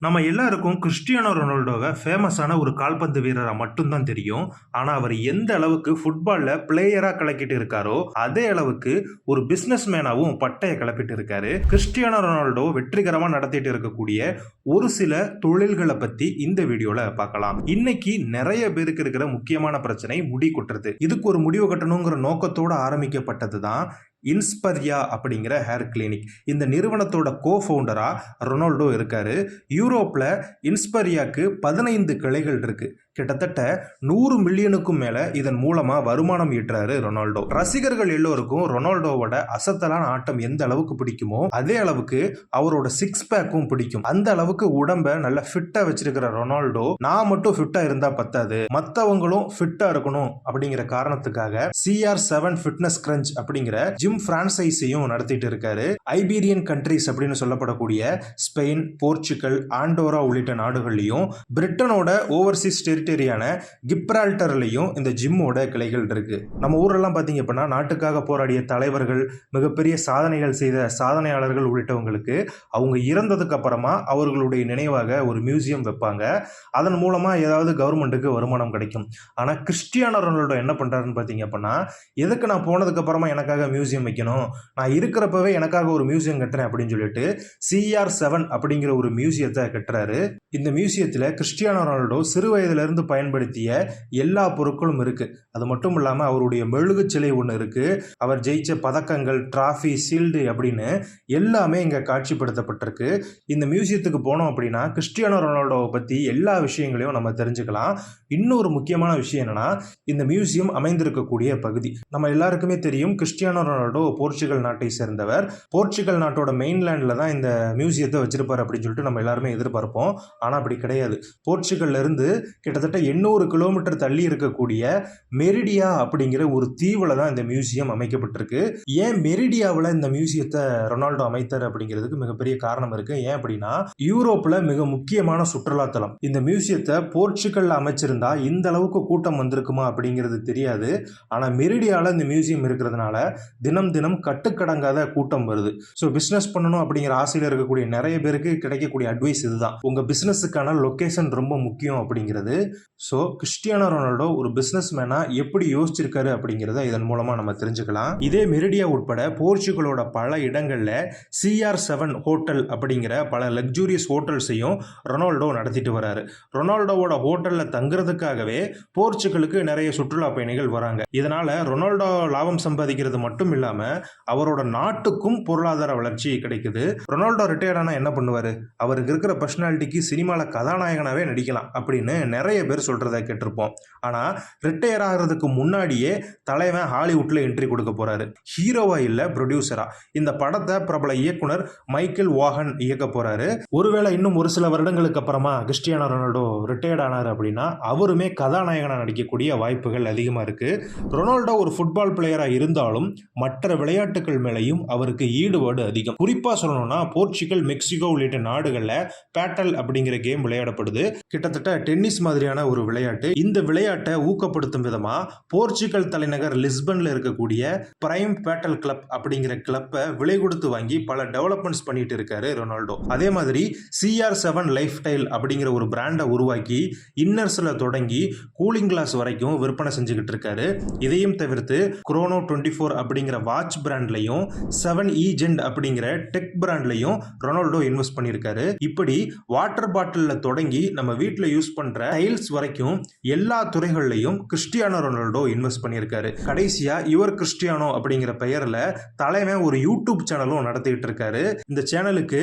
நம்ம எல்லாருக்கும் கிறிஸ்டியானோ ரொனால்டோவை ஃபேமஸான ஒரு கால்பந்து வீரரா மட்டும்தான் தெரியும். ஆனா அவர் எந்த அளவுக்கு ஃபுட்பால்ல பிளேயரா கலக்கிட்டு இருக்காரோ அதே அளவுக்கு ஒரு பிசினஸ் மேனாவும் பட்டைய கிளப்பிட்டு இருக்காரு. கிறிஸ்டியானோ ரொனால்டோ வெற்றிகரமா நடத்திட்டு இருக்கக்கூடிய ஒரு சில தொழில்களை பத்தி இந்த வீடியோல பார்க்கலாம். இன்னைக்கு நிறைய பேருக்கு இருக்கிற முக்கியமான பிரச்சனை முடி கொட்டுறது. இதுக்கு ஒரு முடிவு கட்டணுங்கிற நோக்கத்தோட ஆரம்பிக்கப்பட்டது தான் இன்ஸ்பர்யா அப்படிங்கிற ஹேர் கிளினிக். இந்த நிறுவனத்தோட கோ ஃபவுண்டரா ரொனால்டோ இருக்காரு. யூரோப்ல இன்ஸ்பர்யாக்கு 15 கிளைகள் இருக்கு. கிட்டத்தட்ட 100 மில்லியனுக்கும் மேல இதன் மூலமா வருமானம் ஈட்டுறாரு ரொனால்டோ. ரசிகர்கள் எல்லோருக்கும் ரொனால்டோவோட அசத்தலான ஆட்டம் எந்த அளவுக்கு பிடிக்குமோ அதே அளவுக்கு அவரோட சிக்ஸ் பேக்கும் பிடிக்கும். அந்த அளவுக்கு உடம்ப நல்ல ஃபிட்டா வச்சிருக்கிற ரொனால்டோ நான் மட்டும் ஃபிட்டா இருந்தா பத்தாது, மத்தவங்களும் ஃபிட்டா இருக்கணும் அப்படிங்கிற காரணத்துக்காக CR7 ஃபிட்னஸ் கிரன்ச் அப்படிங்கிற ஜிம் பிரான்சைஸையும் நடத்திட்டு இருக்காரு. ஐபீரியன் கண்ட்ரிஸ் அப்படின்னு சொல்லப்படக்கூடிய ஸ்பெயின், போர்ச்சுகல், ஆண்டோரா உள்ளிட்ட நாடுகள்லயும் பிரிட்டனோட ஓவர்சீஸ் டெரிட்டரியான கிப்ரால்டர்லயும் இந்த ஜிம்மோட கிளைகள் இருக்கு. நம்ம ஊரெல்லாம் பாத்தீங்க அப்படின்னா நாட்டுக்காக போராடிய தலைவர்கள், மிகப்பெரிய சாதனைகள் செய்த சாதனையாளர்கள் உள்ளிட்டவங்களுக்கு அவங்க இறந்ததுக்கு அப்புறமா அவர்களுடைய நினைவாக ஒரு மியூசியம் வைப்பாங்க. அதன் மூலமா ஏதாவது கவர்மெண்ட்டுக்கு வருமானம் கிடைக்கும். ஆனா கிறிஸ்டியானோ ரொனால்டோ என்ன பண்றாருன்னு பாத்தீங்க அப்படின்னா, எதுக்கு நான் போனதுக்கு அப்புறமா எனக்காக மியூசியம் வைக்கணும், நான் இருக்கிறப்பவே எனக்காக ஒரு மியூசியம் கட்டுறேன் அப்படின்னு சொல்லிட்டு CR7 அப்படிங்கிற ஒரு மியூசியத்தை கட்டுறாரு. இந்த மியூசியத்துல கிறிஸ்டியானோ ரொனால்டோ சிறு வயதுல இருந்து பயன்படுத்திய எல்லா பொருட்களும் இருக்கு. அது மட்டும் இல்லாம அவருடைய மெழுகு சிலை ஒன்று இருக்கு. அவர் ஜெயிச்ச பதக்கங்கள், டிராஃபி, ஷீல்டு அப்படின்னு எல்லாமே இங்க காட்சிப்படுத்தப்பட்டிருக்கு. இந்த மியூசியத்துக்கு போனோம் அப்படின்னா கிறிஸ்டியானோ ரொனால்டோவை பத்தி எல்லா விஷயங்களையும் நம்ம தெரிஞ்சுக்கலாம். இன்னொரு முக்கியமான விஷயம் என்னன்னா, இந்த மியூசியம் அமைந்திருக்கக்கூடிய பகுதி நம்ம எல்லாருக்குமே தெரியும். கிறிஸ்டியானோ ரொனால்டோ போர்ச்சுகல் நாட்டை சேர்ந்தவர். போர்ச்சுகல் நாட்டோட மெயின்லேண்ட்ல தான் இந்த மியூசியத்தை வச்சிருப்பாரு அப்படின்னு சொல்லிட்டு நம்ம எல்லாருமே எதிர்பார்ப்போம். ஆனா அப்படி கிடையாது. போர்ச்சுகல்ல இருந்து கிட்டத்தட்ட 800 கிலோமீட்டர் தள்ளி இருக்கக்கூடிய மெரிடியா அப்படிங்கிற ஒரு தீவுல தான் இந்த மியூசியம் அமைக்கப்பட்டிருக்கு. ஏன் மெரிடியாவில் இந்த மியூசியத்தை ரொனால்டோ அமைத்தார் அப்படிங்கிறதுக்கு மிகப்பெரிய காரணம் இருக்கு. ஏன் அப்படின்னா, யூரோப்ல மிக முக்கியமான சுற்றுலாத்தலம். இந்த மியூசியத்தை போர்ச்சுகல்ல அமைச்சிருந்தா இந்த அளவுக்கு கூட்டம் வந்திருக்குமா அப்படிங்கிறது தெரியாது. ஆனா மெரிடியாவில் இந்த மியூசியம் இருக்கிறதுனால தினம் தினம் கட்டுக்கடங்காத கூட்டம் வருது. ஸோ பிசினஸ் பண்ணணும் அப்படிங்கிற ஆசையில் இருக்கக்கூடிய நிறைய பேருக்கு கிடைக்கக்கூடிய அட்வைஸ் இதுதான். உங்க பிசினஸுக்கான லொகேஷன் ரொம்ப முக்கியம் அப்படிங்கிறது. ஸோ கிறிஸ்டியானோ ரொனால்டோ ஒரு பிசினஸ் மேனா எப்படி யோசிச்சிருக்காரு அப்படிங்கிறத இதன் மூலமா நம்ம தெரிஞ்சுக்கலாம். இதே மெரிடியா உட்பட போர்ச்சுகலோட பல இடங்கள்ல CR7 ஹோட்டல் அப்படிங்கிற பல லக்ஸூரியஸ் ஹோட்டல்ஸையும் ரொனால்டோ நடத்திட்டு வராரு. ரொனால்டோவோட ஹோட்டல்ல தங்குறதுக்காகவே போர்ச்சுகலுக்கு நிறைய சுற்றுலா பயணிகள் வராங்க. இதனால ரொனால்டோ லாபம் சம்பாதிக்கிறது மட்டும் இல்லாம அவரோட நாட்டுக்கும் பொருளாதார வளர்ச்சி கிடைக்குது. ரொனால்டோ ரிட்டையர்ட் ஆனா என்ன பண்ணுவாரு? அவருக்கு இருக்கிற பர்சனாலிட்டிக்கு சினிமால கதாநாயகனாவே நடிக்கலாம் அப்படின்னு நிறைய பேர் சொல்றதை கேட்டிருப்போம். ஆனா ரிட்டையர் ஆகிறதுக்கு முன்னாடியே தலைவன் ஹாலிவுட்ல என்ட்ரி கொடுக்க போறாரு. ஹீரோவா இல்ல, ப்ரொடியூசரா. இந்த படத்தை பிரபல இயக்குனர் மைக்கேல் வாகன் இயக்க போறாரு. ஒருவேளை இன்னும் ஒரு சில வருடங்களுக்கு அப்புறமா கிறிஸ்டியானோ ரொனால்டோ ரிட்டையர்ட் ஆனார் அப்படின்னா அவருமே கதாநாயகனா நடிக்கக்கூடிய வாய்ப்புகள் அதிகமா இருக்கு. ரொனால்டோ ஒரு ஃபுட்பால் பிளேயரா இருந்தாலும் மற்ற விளையாட்டுகள் மேலையும் அவருக்கு ஈடுபாடு அதிகம். குறிப்பா சொல்லணும்னா போர்ச்சுகல், மெக்சிகோ உள்ளிட்ட நாடுகள்ல பேட்டல் அப்படிங்கிற கேம் விளையாடப்படுது. கிட்டத்தட்ட டென்னிஸ் மாதிரியான ஒரு விளையாட்டு. இந்த விளையாட்டை ஊக்கப்படுத்தும் விதமா போர்ச்சுகல் தலைநகர் லிஸ்பன்ல இருக்கக்கூடிய பிரைம் பேட்டல் கிளப் அப்படிங்கிற கிளப்பை விலை கொடுத்து வாங்கி பல டெவலப்மெண்ட்ஸ் பண்ணிட்டு இருக்காரு ரொனால்டோ. அதே மாதிரி CR7 லைஃப் ஸ்டைல் அப்படிங்கிற ஒரு பிராண்டை உருவாக்கி இன்னர்ஸ்ல தொடங்கி கூலிங் கிளாஸ் வரைக்கும் விற்பனை செஞ்சுக்கிட்டு இருக்காரு. இதையும் தவிர்த்து குரோனோ 24 அப்படிங்கிற வாட்ச் பிராண்ட்லையும் 7 ஈஜென்ட் அப்படிங்கிற டெக் பிராண்ட்லையும் ரொனால்டோ இன்வெஸ்ட் பண்ணியிருக்காரு. இப்படி வாட்டர் பாட்டில்ல தொடங்கி நம்ம வீட்டில் யூஸ் பண்ற டைல்ஸ் வரைக்கும் எல்லா துறைகள்லையும் கிறிஸ்டியானோ ரொனால்டோ இன்வெஸ்ட் பண்ணியிருக்காரு. கடைசியா யுவர் கிறிஸ்டியானோ அப்படிங்கிற பெயர்ல தலைவன் ஒரு யூடியூப் சேனலும் நடத்திட்டு இருக்காரு. இந்த சேனலுக்கு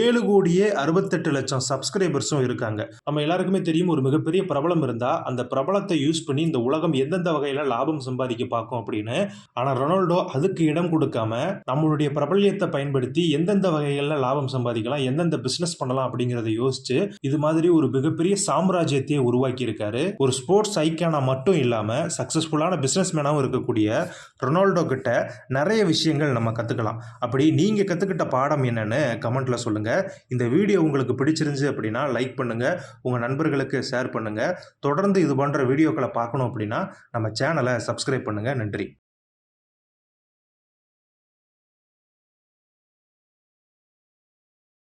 7,68,00,000 சப்ஸ்கிரைபர்ஸும் இருக்காங்க. நம்ம எல்லாருக்குமே தெரியும், ஒரு மிகப்பெரிய பிரபலம் இருந்தா அந்த பிரபலத்தை யூஸ் பண்ணி இந்த உலகம் எந்தெந்த வகையில லாபம் சம்பாதிக்க பார்க்கும் அப்படின்னு. ஆனா ரொனால்டோ அதுக்கு இடம் கொடுக்காம நம்மளுடைய பிரபல்யத்தை பயன்படுத்தி எந்தெந்த வகைகள்ல லாபம் சம்பாதிக்கலாம், எந்தெந்த பிசினஸ் பண்ணலாம் அப்படிங்கறத யோசிச்சு இது மாதிரி ஒரு மிகப்பெரிய சாம்ராஜ்யத்தையே உருவாக்கி இருக்காரு. ஒரு ஸ்போர்ட்ஸ் ஐக்கானா மட்டும் இல்லாம சக்சஸ்ஃபுல்லான பிசினஸ் மேனாவும் இருக்கக்கூடிய ரொனால்டோ கிட்ட நிறைய விஷயங்கள் நம்ம கத்துக்கலாம். அப்படி நீங்க கத்துக்கிட்ட பாடம் என்னன்னு கமெண்ட்ல சொல்லுங்க. இந்த வீடியோ உங்களுக்கு பிடிச்சிருந்துச்சு அப்படின்னா லைக் பண்ணுங்க, உங்க நண்பர்களுக்கு ஷேர் பண்ணுங்க. தொடர்ந்து இது போன்ற வீடியோக்களை பார்க்கணும் அப்படின்னா நம்ம சேனலை சப்ஸ்கிரைப் பண்ணுங்க. நன்றி.